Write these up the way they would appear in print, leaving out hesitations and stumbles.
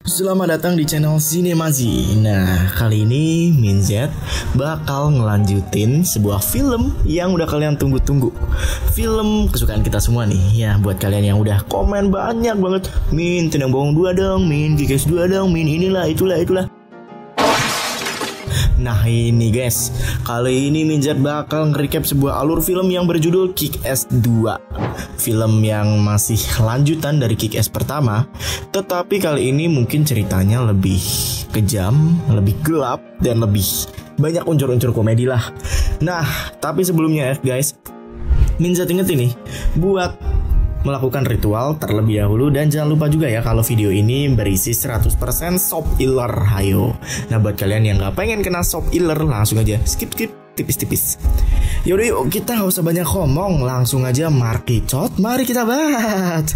Selamat datang di channel Sinemazi. Nah, kali ini Minz bakal ngelanjutin sebuah film yang udah kalian tunggu-tunggu. Film kesukaan kita semua nih. Ya, buat kalian yang udah komen banyak banget, Min, Tenang Bohong 2 dong, Min, Kick-Ass 2 dong, Min, inilah, itulah. Nah ini guys, kali ini Minz bakal nge-recap sebuah alur film yang berjudul Kick-Ass 2. Film yang masih lanjutan dari Kick-Ass pertama, tetapi kali ini mungkin ceritanya lebih kejam, lebih gelap, dan lebih banyak unsur-unsur komedi lah. Nah, tapi sebelumnya guys, Minz ingetin nih, buat melakukan ritual terlebih dahulu, dan jangan lupa juga ya kalau video ini berisi 100% soft iller, hayo. Nah buat kalian yang gak pengen kena soft iller, langsung aja skip tipis-tipis. Yaudah yuk, kita gak usah banyak ngomong, langsung aja markicot, mari kita bahas.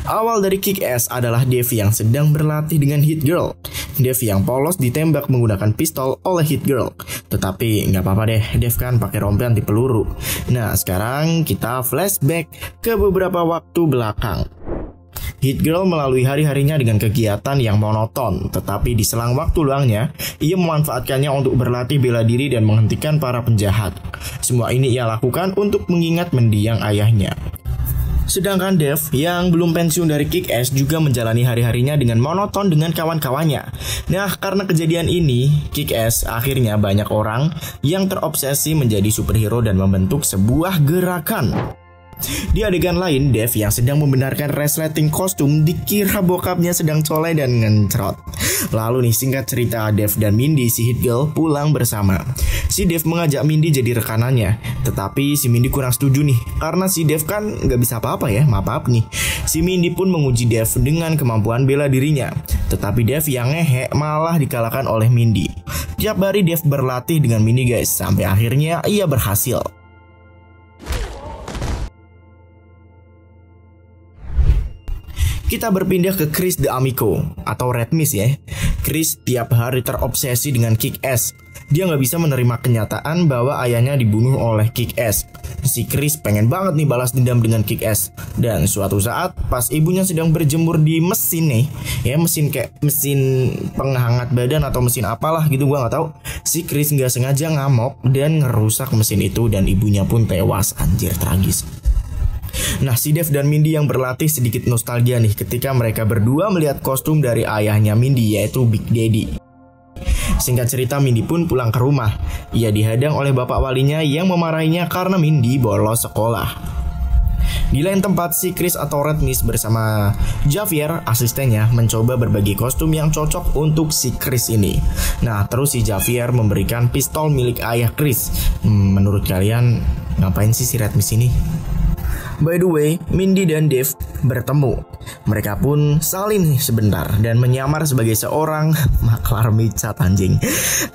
Awal dari Kick-Ass adalah Dave yang sedang berlatih dengan Hit Girl. Dave yang polos ditembak menggunakan pistol oleh Hit Girl. Tetapi nggak apa-apa deh, Dave kan pakai rompi anti peluru. Nah sekarang kita flashback ke beberapa waktu belakang. Hit Girl melalui hari-harinya dengan kegiatan yang monoton, tetapi di selang waktu luangnya, ia memanfaatkannya untuk berlatih bela diri dan menghentikan para penjahat. Semua ini ia lakukan untuk mengingat mendiang ayahnya. Sedangkan Dave yang belum pensiun dari Kick-Ass juga menjalani hari-harinya dengan monoton dengan kawan-kawannya. Nah, karena kejadian ini, Kick-Ass akhirnya banyak orang yang terobsesi menjadi superhero dan membentuk sebuah gerakan. Di adegan lain, Dave yang sedang membenarkan resleting kostum dikira bokapnya sedang colek dan ngencrot. Lalu nih, singkat cerita, Dave dan Mindy si Hit Girl pulang bersama. Si Dave mengajak Mindy jadi rekanannya, tetapi si Mindy kurang setuju nih, karena si Dave kan gak bisa apa-apa ya, maaf nih. Si Mindy pun menguji Dave dengan kemampuan bela dirinya, tetapi Dave yang ngehe malah dikalahkan oleh Mindy. Tiap hari Dave berlatih dengan Mindy guys, sampai akhirnya ia berhasil. Kita berpindah ke Chris the Amico atau Red Mist ya. Chris tiap hari terobsesi dengan Kick-Ass. Dia nggak bisa menerima kenyataan bahwa ayahnya dibunuh oleh Kick-Ass. Si Chris pengen banget nih balas dendam dengan Kick-Ass. Dan suatu saat pas ibunya sedang berjemur di mesin nih, ya mesin kayak mesin penghangat badan atau mesin apalah gitu gua nggak tahu. Si Chris nggak sengaja ngamuk dan ngerusak mesin itu dan ibunya pun tewas. Anjir, tragis. Nah, si Dave dan Mindy yang berlatih sedikit nostalgia nih ketika mereka berdua melihat kostum dari ayahnya Mindy, yaitu Big Daddy. Singkat cerita, Mindy pun pulang ke rumah. Ia dihadang oleh bapak walinya yang memarahinya karena Mindy bolos sekolah. Di lain tempat, si Chris atau Red Mist bersama Javier, asistennya, mencoba berbagi kostum yang cocok untuk si Chris ini. Nah, terus si Javier memberikan pistol milik ayah Chris. Menurut kalian, ngapain sih si Red Mist ini? By the way, Mindy dan Dave bertemu. Mereka pun saling sebentar dan menyamar sebagai seorang maklar micat anjing.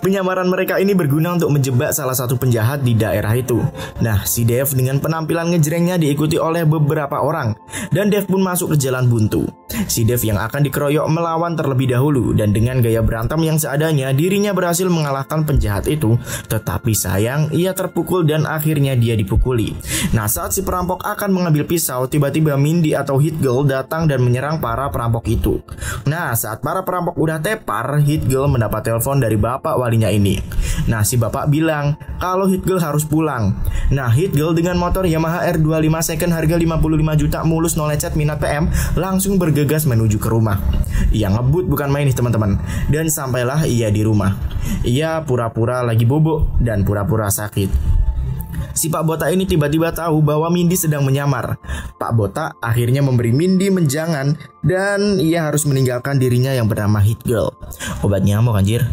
Penyamaran mereka ini berguna untuk menjebak salah satu penjahat di daerah itu. Nah, si Dave dengan penampilan ngejrengnya diikuti oleh beberapa orang, dan Dave pun masuk ke jalan buntu. Si Dave yang akan dikeroyok melawan terlebih dahulu, dan dengan gaya berantem yang seadanya, dirinya berhasil mengalahkan penjahat itu. Tetapi sayang, ia terpukul dan akhirnya dia dipukuli. Nah, saat si perampok akan mengambil pisau, tiba-tiba Mindy atau Hit Girl datang dan menyerang para perampok itu. Nah, saat para perampok udah tepar, Hit Girl mendapat telepon dari bapak walinya ini. Nah, si bapak bilang kalau Hit Girl harus pulang. Nah, Hit Girl dengan motor Yamaha R25 second harga 55 juta mulus no lecet minat PM langsung bergegas menuju ke rumah. Ia ngebut bukan main nih teman-teman. Dan sampailah ia di rumah. Ia pura-pura lagi bobo dan pura-pura sakit. Si Pak Botak ini tiba-tiba tahu bahwa Mindy sedang menyamar. Pak Botak akhirnya memberi Mindy menjangan dan ia harus meninggalkan dirinya yang bernama Hit Girl. Obat nyamuk anjir.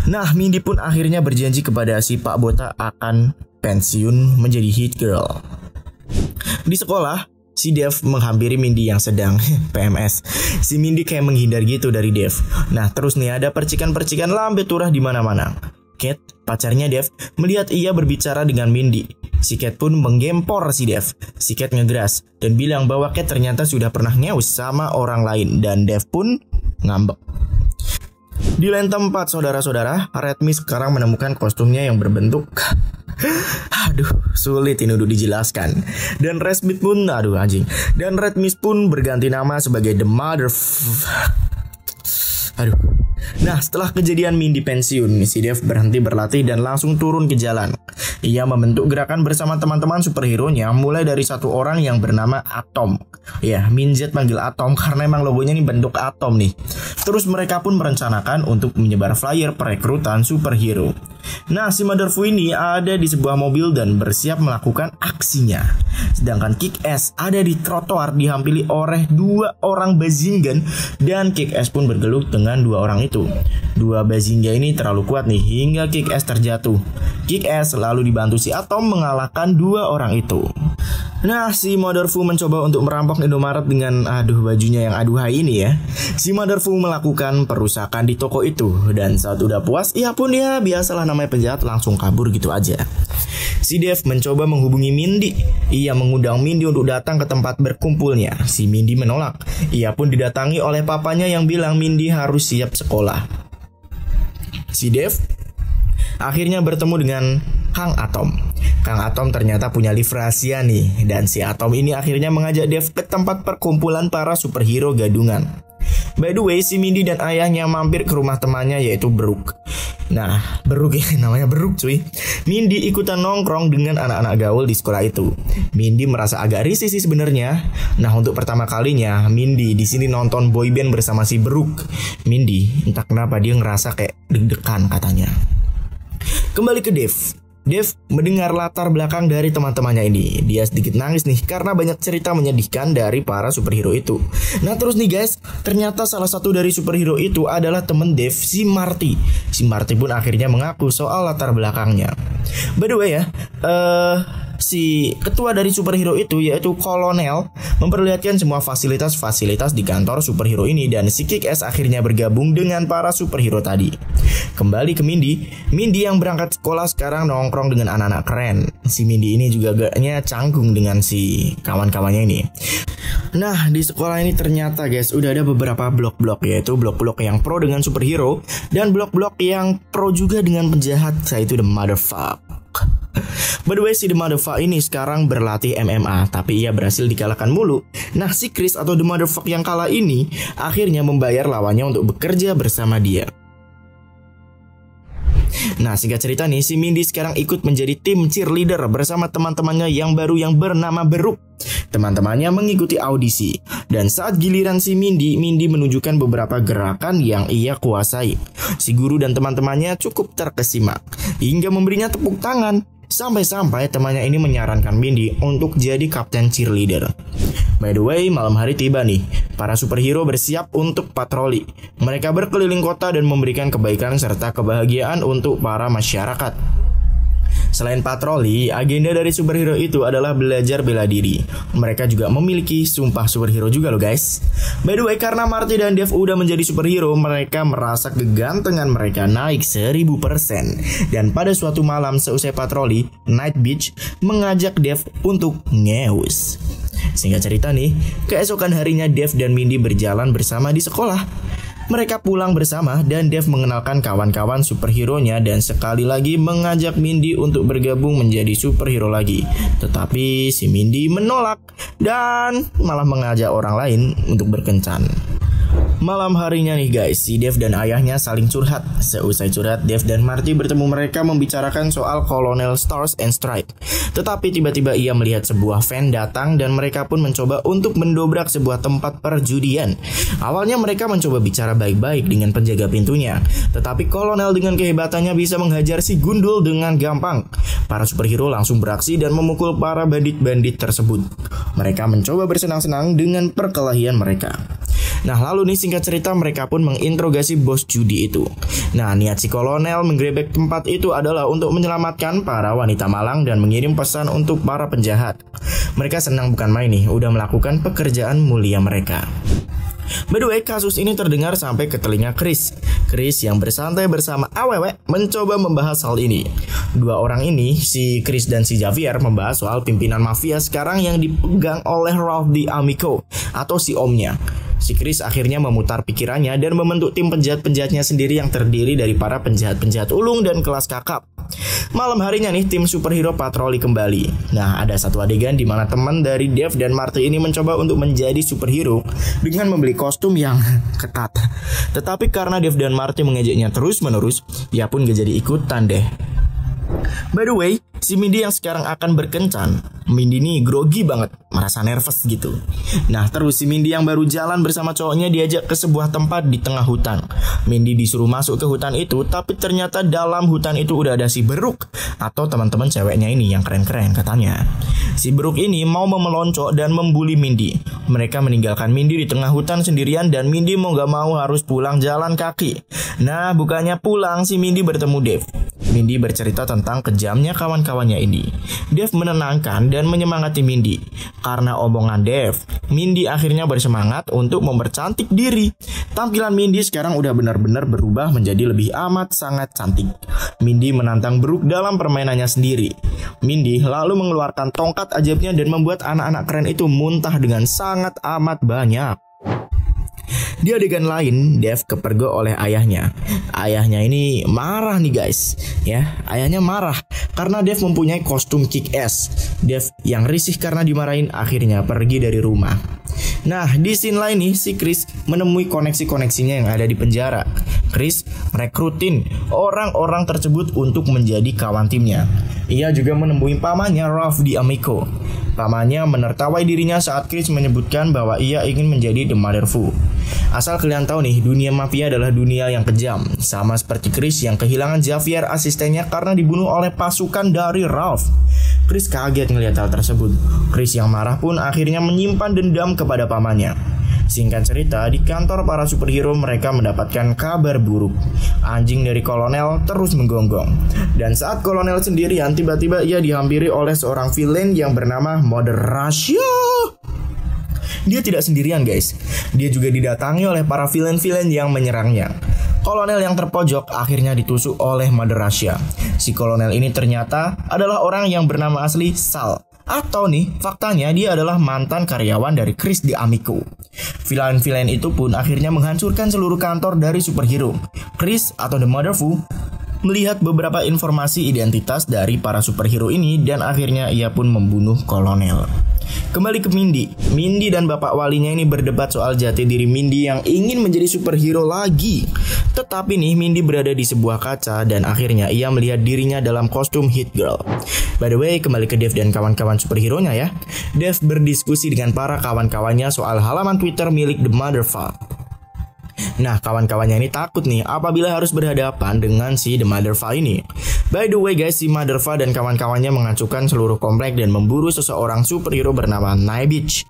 Nah, Mindy pun akhirnya berjanji kepada si Pak Botak akan pensiun menjadi Hit Girl. Di sekolah, si Dave menghampiri Mindy yang sedang PMS. Si Mindy kayak menghindar gitu dari Dave. Nah, terus nih ada percikan-percikan lambe turah di mana-mana. Kate, pacarnya Dave, melihat ia berbicara dengan Mindy. Si Kate pun menggempor si Dave. Si Kate ngegeras dan bilang bahwa Kate ternyata sudah pernah ngeus sama orang lain, dan Dave pun ngambek. Di lain tempat saudara-saudara, Redmi sekarang menemukan kostumnya yang berbentuk sulit ini untuk dijelaskan. Dan Redmi pun berganti nama sebagai The Mother. Nah, setelah kejadian Mindy pensiun, si Dev berhenti berlatih dan langsung turun ke jalan. Ia membentuk gerakan bersama teman-teman superhero-nya, mulai dari satu orang yang bernama Atom. Ya, Minjet panggil Atom karena emang logonya ini bentuk atom nih. Terus mereka pun merencanakan untuk menyebar flyer perekrutan superhero. Nah, si Mother Fu ini ada di sebuah mobil dan bersiap melakukan aksinya. Sedangkan Kick-Ass ada di trotoar dihampiri oleh 2 orang Bazingan, dan Kick-Ass pun bergelut dengan 2 orang itu. 2 Bazinga ini terlalu kuat nih hingga Kick-Ass terjatuh. Kick-Ass lalu dibantu si Atom mengalahkan 2 orang itu. Nah, si Mother Fu mencoba untuk merampok Indomaret dengan bajunya yang aduhai ini ya. Si Mother Fu melakukan perusakan di toko itu, dan saat udah puas, ia pun biasalah namanya penjahat langsung kabur gitu aja. Si Dev mencoba menghubungi Mindy. Ia mengundang Mindy untuk datang ke tempat berkumpulnya. Si Mindy menolak. Ia pun didatangi oleh papanya yang bilang Mindy harus siap sekolah. Si Dev akhirnya bertemu dengan Kang Atom. Kang Atom ternyata punya lift rahasia nih, dan si Atom ini akhirnya mengajak Dev ke tempat perkumpulan para superhero gadungan. By the way, si Mindy dan ayahnya mampir ke rumah temannya yaitu Brook. Nah, Brook namanya Brook cuy. Mindy ikutan nongkrong dengan anak-anak gaul di sekolah itu. Mindy merasa agak risih sih sebenarnya. Nah, untuk pertama kalinya Mindy di sini nonton boyband bersama si Brook. Mindy entah kenapa dia ngerasa kayak deg-degan katanya. Kembali ke Dev. Dev mendengar latar belakang dari teman-temannya ini. Dia sedikit nangis nih karena banyak cerita menyedihkan dari para superhero itu. Nah, terus nih guys, ternyata salah satu dari superhero itu adalah temen Dev, si Marty. Si Marty pun akhirnya mengaku soal latar belakangnya. By the way ya, si ketua dari superhero itu yaitu Kolonel memperlihatkan semua fasilitas-fasilitas di kantor superhero ini, dan si Kick-Ass akhirnya bergabung dengan para superhero tadi. Kembali ke Mindy. Mindy yang berangkat sekolah sekarang nongkrong dengan anak-anak keren. Si Mindy ini juga agaknya canggung dengan si kawan-kawannya ini. Nah, di sekolah ini ternyata guys udah ada beberapa blok-blok, yaitu blok-blok yang pro dengan superhero dan blok-blok yang pro juga dengan penjahat, yaitu The Motherfuck. By the way, si The Motherfuck ini sekarang berlatih MMA, tapi ia berhasil dikalahkan mulu. Nah, si Chris atau The Motherfuck yang kalah ini akhirnya membayar lawannya untuk bekerja bersama dia. Nah, singkat cerita nih, si Mindy sekarang ikut menjadi tim cheerleader bersama teman-temannya yang baru yang bernama Brook. Teman-temannya mengikuti audisi, dan saat giliran si Mindy menunjukkan beberapa gerakan yang ia kuasai. Si guru dan teman-temannya cukup terkesima hingga memberinya tepuk tangan. Sampai-sampai temannya ini menyarankan Mindy untuk jadi kapten cheerleader. By the way, malam hari tiba nih. Para superhero bersiap untuk patroli. Mereka berkeliling kota dan memberikan kebaikan serta kebahagiaan untuk para masyarakat. Selain patroli, agenda dari superhero itu adalah belajar bela diri. Mereka juga memiliki sumpah superhero juga loh guys. By the way, karena Marty dan Dev udah menjadi superhero, mereka merasa kegantengan mereka naik 1000%. Dan pada suatu malam seusai patroli, Night Beach mengajak Dev untuk ngeus. Singkat cerita nih, keesokan harinya Dev dan Mindy berjalan bersama di sekolah. Mereka pulang bersama dan Dev mengenalkan kawan-kawan superhero-nya dan sekali lagi mengajak Mindy untuk bergabung menjadi superhero lagi. Tetapi si Mindy menolak dan malah mengajak orang lain untuk berkencan. Malam harinya nih guys, si Dev dan ayahnya saling curhat. Seusai curhat, Dev dan Marty bertemu, mereka membicarakan soal Colonel Stars and Stripes. Tetapi tiba-tiba ia melihat sebuah van datang dan mereka pun mencoba untuk mendobrak sebuah tempat perjudian. Awalnya mereka mencoba bicara baik-baik dengan penjaga pintunya, tetapi Kolonel dengan kehebatannya bisa menghajar si gundul dengan gampang. Para superhero langsung beraksi dan memukul para bandit-bandit tersebut. Mereka mencoba bersenang-senang dengan perkelahian mereka. Nah, lalu nih singkat cerita mereka pun menginterogasi bos judi itu. Nah, niat si Kolonel menggerebek tempat itu adalah untuk menyelamatkan para wanita malang dan mengirim pesan untuk para penjahat. Mereka senang bukan main nih, udah melakukan pekerjaan mulia mereka. By the way, kasus ini terdengar sampai ke telinga Chris. Chris yang bersantai bersama Awewe mencoba membahas hal ini. Dua orang ini, si Chris dan si Javier, membahas soal pimpinan mafia sekarang yang dipegang oleh Ralph D'Amico atau si omnya. Si Chris akhirnya memutar pikirannya dan membentuk tim penjahat-penjahatnya sendiri yang terdiri dari para penjahat-penjahat ulung dan kelas kakap. Malam harinya nih, tim superhero patroli kembali. Nah, ada satu adegan di mana teman dari Dave dan Marty ini mencoba untuk menjadi superhero dengan membeli kostum yang ketat. Tetapi karena Dave dan Marty mengejeknya terus-menerus, ia pun gak jadi ikutan deh. By the way, si Mindy yang sekarang akan berkencan, Mindy nih grogi banget, merasa nervous gitu. Nah terus si Mindy yang baru jalan bersama cowoknya diajak ke sebuah tempat di tengah hutan. Mindy disuruh masuk ke hutan itu, tapi ternyata dalam hutan itu udah ada si Beruk, atau teman-teman ceweknya ini yang keren-keren katanya. Si Beruk ini mau memeloncok dan membuli Mindy. Mereka meninggalkan Mindy di tengah hutan sendirian dan Mindy mau gak mau harus pulang jalan kaki. Nah bukannya pulang, si Mindy bertemu Dave. Mindy bercerita tentang kejamnya kawan-kawannya ini. Dave menenangkan dan menyemangati Mindy. Karena omongan Dave, Mindy akhirnya bersemangat untuk mempercantik diri. Tampilan Mindy sekarang udah benar-benar berubah menjadi lebih amat sangat cantik. Mindy menantang Brook dalam permainannya sendiri. Mindy lalu mengeluarkan tongkat ajaibnya dan membuat anak-anak keren itu muntah dengan sangat amat banyak. Di adegan lain, Dave kepergok oleh ayahnya. Ayahnya ini marah nih guys. Ya, ayahnya marah karena Dave mempunyai kostum kick-ass. Dave yang risih karena dimarahin akhirnya pergi dari rumah. Nah, di scene lain nih, si Chris menemui koneksi-koneksinya yang ada di penjara. Chris merekrutin orang-orang tersebut untuk menjadi kawan timnya. Ia juga menemui pamannya Ralph di Amico. Pamannya menertawai dirinya saat Chris menyebutkan bahwa ia ingin menjadi The Mother Fu. Asal kalian tahu nih, dunia mafia adalah dunia yang kejam. Sama seperti Chris yang kehilangan Xavier asistennya karena dibunuh oleh pasukan dari Ralph. Chris kaget ngelihat hal tersebut. Chris yang marah pun akhirnya menyimpan dendam kepada pamannya. Singkat cerita, di kantor para superhero mereka mendapatkan kabar buruk. Anjing dari kolonel terus menggonggong. Dan saat kolonel sendirian, tiba-tiba ia dihampiri oleh seorang villain yang bernama Mother Russia. Dia tidak sendirian guys. Dia juga didatangi oleh para villain-villain yang menyerangnya. Kolonel yang terpojok akhirnya ditusuk oleh Mother Russia. Si kolonel ini ternyata adalah orang yang bernama asli Sal. Atau nih, faktanya dia adalah mantan karyawan dari Chris di Amico. Villain-villain itu pun akhirnya menghancurkan seluruh kantor dari superhero. Chris atau The Mother Fu melihat beberapa informasi identitas dari para superhero ini dan akhirnya ia pun membunuh kolonel. Kembali ke Mindy. Mindy dan bapak walinya ini berdebat soal jati diri Mindy yang ingin menjadi superhero lagi. Tetapi nih, Mindy berada di sebuah kaca dan akhirnya ia melihat dirinya dalam kostum Hit Girl. By the way, kembali ke Dave dan kawan-kawan superhero-nya ya. Dave berdiskusi dengan para kawan-kawannya soal halaman Twitter milik The Mother Fu. Nah, kawan-kawannya ini takut nih apabila harus berhadapan dengan si The Mother Fu ini. By the way guys, si Mother Fu dan kawan-kawannya mengacukan seluruh komplek dan memburu seseorang superhero bernama Nightbeach.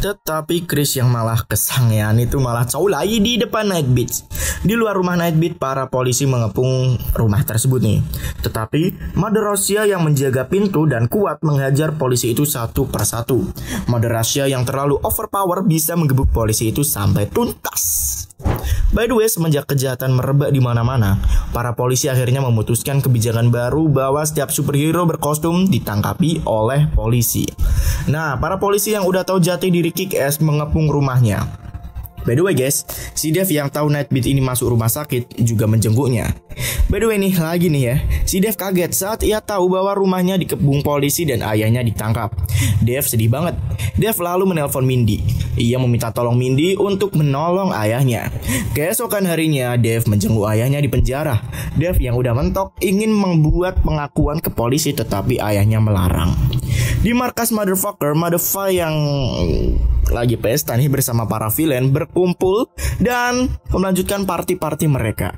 Tetapi Chris yang malah kesangean itu malah caulai di depan Nightbeach. Di luar rumah Nightbeach, para polisi mengepung rumah tersebut nih. Tetapi Mother Russia yang menjaga pintu dan kuat menghajar polisi itu satu persatu. Mother Russia yang terlalu overpower bisa menggebuk polisi itu sampai tuntas. By the way, semenjak kejahatan merebak di mana-mana, para polisi akhirnya memutuskan kebijakan baru bahwa setiap superhero berkostum ditangkapi oleh polisi. Nah, para polisi yang udah tahu jati diri Kick-Ass mengepung rumahnya. By the way guys, si Dave yang tahu Nightbeat ini masuk rumah sakit juga menjenguknya. By the way nih, lagi nih ya, si Dave kaget saat ia tahu bahwa rumahnya dikepung polisi dan ayahnya ditangkap. Dave sedih banget. Dave lalu menelpon Mindy. Ia meminta tolong Mindy untuk menolong ayahnya. Keesokan harinya, Dave menjenguk ayahnya di penjara. Dave yang udah mentok ingin membuat pengakuan ke polisi tetapi ayahnya melarang. Di markas Motherfucker yang lagi pesta nih bersama para villain berkumpul dan melanjutkan party-party mereka.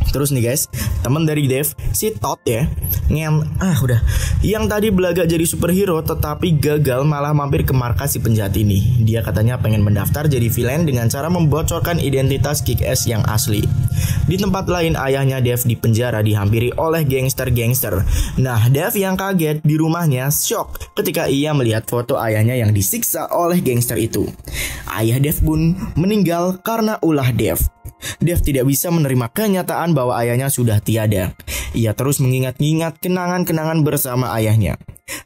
Terus nih guys, teman dari Dave, si Todd ya, yang tadi belaga jadi superhero tetapi gagal malah mampir ke markas si penjahat ini. Dia katanya pengen mendaftar jadi villain dengan cara membocorkan identitas Kick-Ass yang asli. Di tempat lain, ayahnya Dave di penjara dihampiri oleh gangster-gangster. Nah, Dave yang kaget di rumahnya shock ketika ia melihat foto ayahnya yang disiksa oleh gangster itu. Ayah Dave pun meninggal karena ulah Dave. Dave tidak bisa menerima kenyataan bahwa ayahnya sudah tiada. Ia terus mengingat-ingat kenangan-kenangan bersama ayahnya.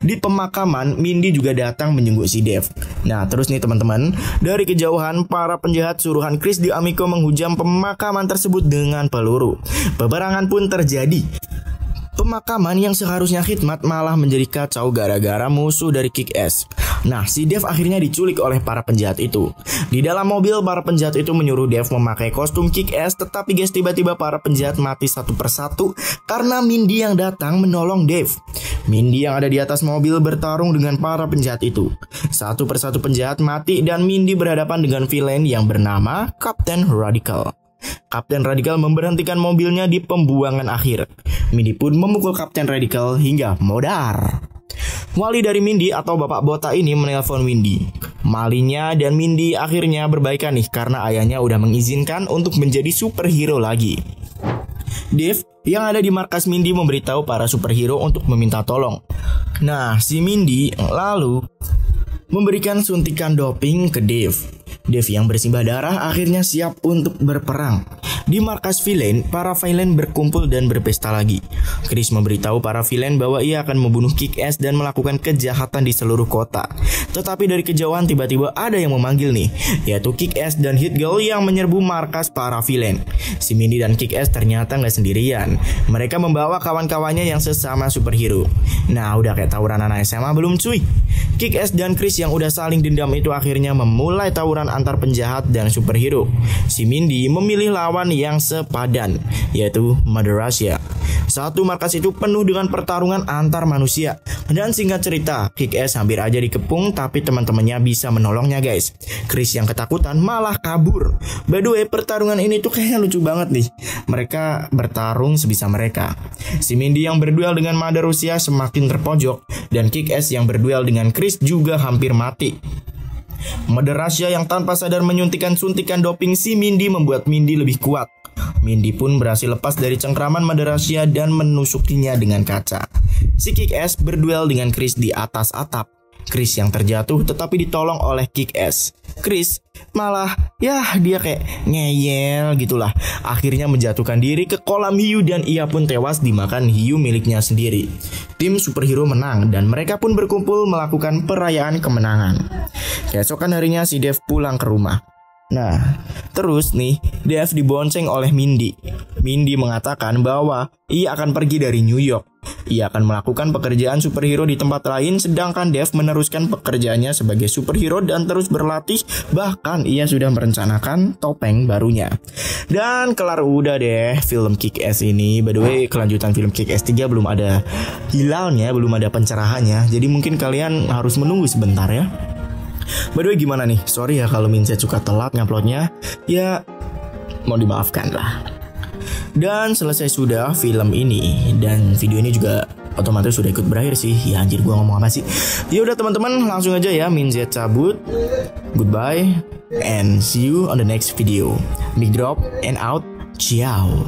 Di pemakaman, Mindy juga datang menjenguk si Dave. Nah, terus nih teman-teman, dari kejauhan para penjahat suruhan Chris D'Amico menghujam pemakaman tersebut dengan peluru. Peperangan pun terjadi. Pemakaman yang seharusnya khidmat malah menjadi kacau gara-gara musuh dari Kick-Ass. Nah, si Dave akhirnya diculik oleh para penjahat itu. Di dalam mobil, para penjahat itu menyuruh Dave memakai kostum Kick-Ass, tetapi guys, tiba-tiba para penjahat mati satu persatu karena Mindy yang datang menolong Dave. Mindy yang ada di atas mobil bertarung dengan para penjahat itu. Satu persatu penjahat mati dan Mindy berhadapan dengan villain yang bernama Captain Radical. Kapten Radical memberhentikan mobilnya di pembuangan akhir. Mindy pun memukul Kapten Radical hingga modar. Wali dari Mindy atau Bapak Bota ini menelpon Mindy. Malinya dan Mindy akhirnya berbaikan nih karena ayahnya udah mengizinkan untuk menjadi superhero lagi. Dave yang ada di markas Mindy memberitahu para superhero untuk meminta tolong. Nah, si Mindy lalu memberikan suntikan doping ke Dave. Dave yang bersimbah darah akhirnya siap untuk berperang. Di markas villain, para villain berkumpul dan berpesta lagi. Chris memberitahu para villain bahwa ia akan membunuh Kick-Ass dan melakukan kejahatan di seluruh kota. Tetapi dari kejauhan tiba-tiba ada yang memanggil nih, yaitu Kick-Ass dan Hit Girl yang menyerbu markas para villain. Si Mindy dan Kick-Ass ternyata nggak sendirian. Mereka membawa kawan-kawannya yang sesama superhero. Nah, udah kayak tawuran anak SMA belum cuy? Kick-Ass dan Chris yang udah saling dendam itu akhirnya memulai tawuran antar penjahat dan superhero. Si Mindy memilih lawan yang sepadan, yaitu Mother Russia. Satu markas itu penuh dengan pertarungan antar manusia. Dan singkat cerita, Kick-Ass hampir aja dikepung tapi teman-temannya bisa menolongnya guys. Chris yang ketakutan malah kabur. By the way, pertarungan ini tuh kayaknya lucu banget nih. Mereka bertarung sebisa mereka. Si Mindy yang berduel dengan Mother Russia semakin terpojok, dan Kick-Ass yang berduel dengan Chris juga hampir mati. Mother Russia yang tanpa sadar menyuntikkan suntikan doping si Mindy membuat Mindy lebih kuat. Mindy pun berhasil lepas dari cengkraman Mother Russia dan menusukinya dengan kaca. Si Kick-Ass berduel dengan Chris di atas atap. Chris yang terjatuh tetapi ditolong oleh Kick-Ass. Chris malah dia kayak ngeyel gitulah. Akhirnya menjatuhkan diri ke kolam hiu dan ia pun tewas dimakan hiu miliknya sendiri. Tim superhero menang dan mereka pun berkumpul melakukan perayaan kemenangan. Keesokan harinya si Dave pulang ke rumah. Nah, terus nih, Dave dibonceng oleh Mindy. Mindy mengatakan bahwa ia akan pergi dari New York. Ia akan melakukan pekerjaan superhero di tempat lain, sedangkan Dave meneruskan pekerjaannya sebagai superhero dan terus berlatih. Bahkan ia sudah merencanakan topeng barunya. Dan kelar udah deh film Kick-Ass ini. By the way, kelanjutan film Kick-Ass 3 belum ada hilalnya, belum ada pencerahannya. Jadi mungkin kalian harus menunggu sebentar ya. By the way, gimana nih? Sorry ya kalau Mindset suka telat nguploadnya. Ya, mau dimaafkan lah. Dan selesai sudah film ini. Dan video ini juga otomatis sudah ikut berakhir sih. Ya anjir, gua ngomong apa sih? Ya udah teman-teman, langsung aja ya Mindset cabut. Goodbye and see you on the next video. Mic drop and out. Ciao.